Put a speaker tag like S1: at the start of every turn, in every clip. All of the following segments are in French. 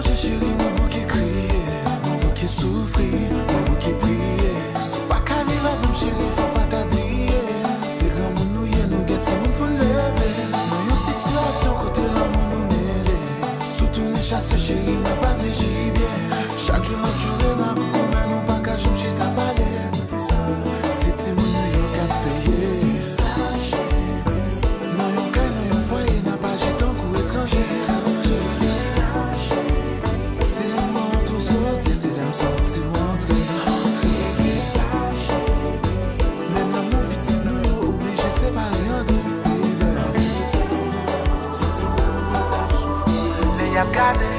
S1: étranger, chérie, mon bouquet crié, mon bouquet souffrir, mon bouquet prier. C'est pas qu'à vivre avec chérie, faut pas t'habiller. C'est grand mon nouille, nous guette, c'est mon pour lever. Dans une situation, côté l'amour nous mêlé. Surtout les chasses, chérie, mais pas de gibier. Chaque jour, naturel, n'a pas comme nous pas qu'à j'aime chez ta palais. C'est si mon nouille qui a payé. Non, yon kay, non, yon foyer, n'a pas j'ai tant coup étranger. C'est les mots tout sortis, c'est les sortis ou entrer. Même dans mon petit nous yo obligé séparer en deux. Les y'a gardé.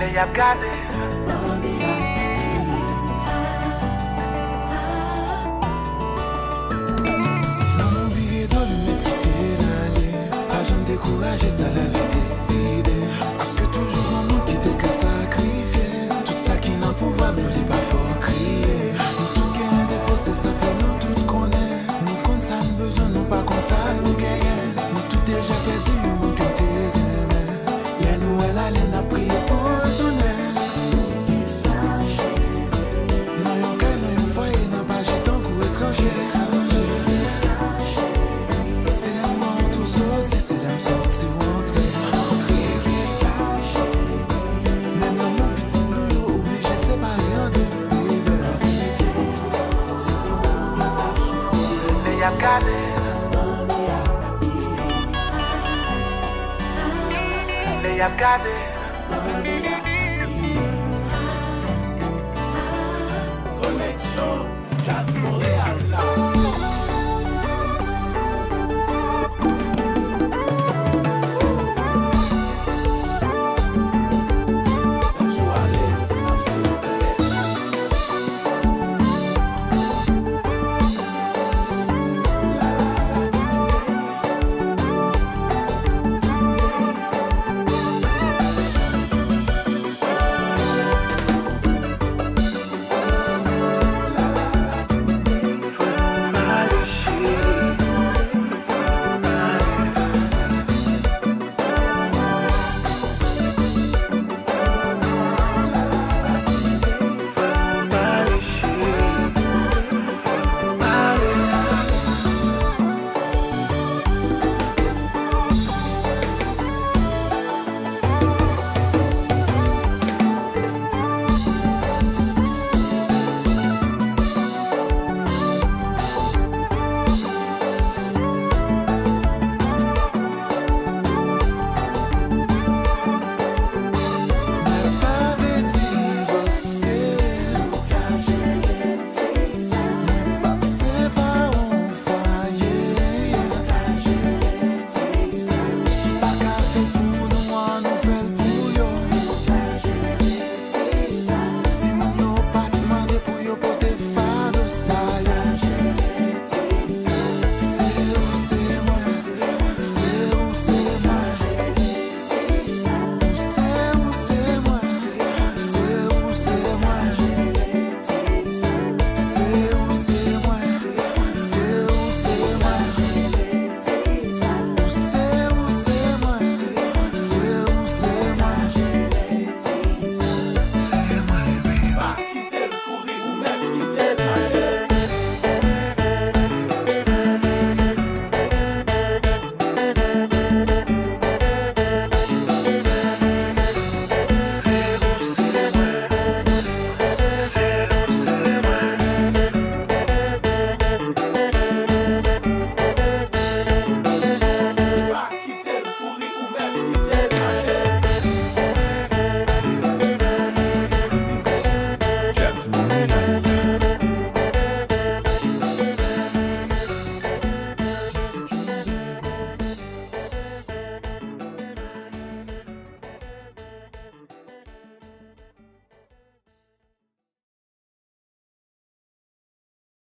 S1: Les y'a gardé. Décourager, ça la vie décidée. Parce que toujours un monde qui t'est que sacrifié. Tout ça qui n'a pouvoir, n'oublie pas, faut crier. Nous toutes gagnons des défauts, c'est ça fait nous toutes connaît. Nous compte ça, nous besoin, nous pas comme ça, nous gagnons. Nous toutes déjà plaisir, nous qui t'es aimé. Les nouvelles, elle n'a prié pour tourner. Non, yon kay, non, yon foyer, n'a pas j'ai tant coup étranger. C'est les mois en tout sorti, c'est les sorti ou entrer. Même dans mon petit nous yo obligé séparer en deux. Les y'a gardé. Les y'a gardé.
S2: Connexion, Jasper.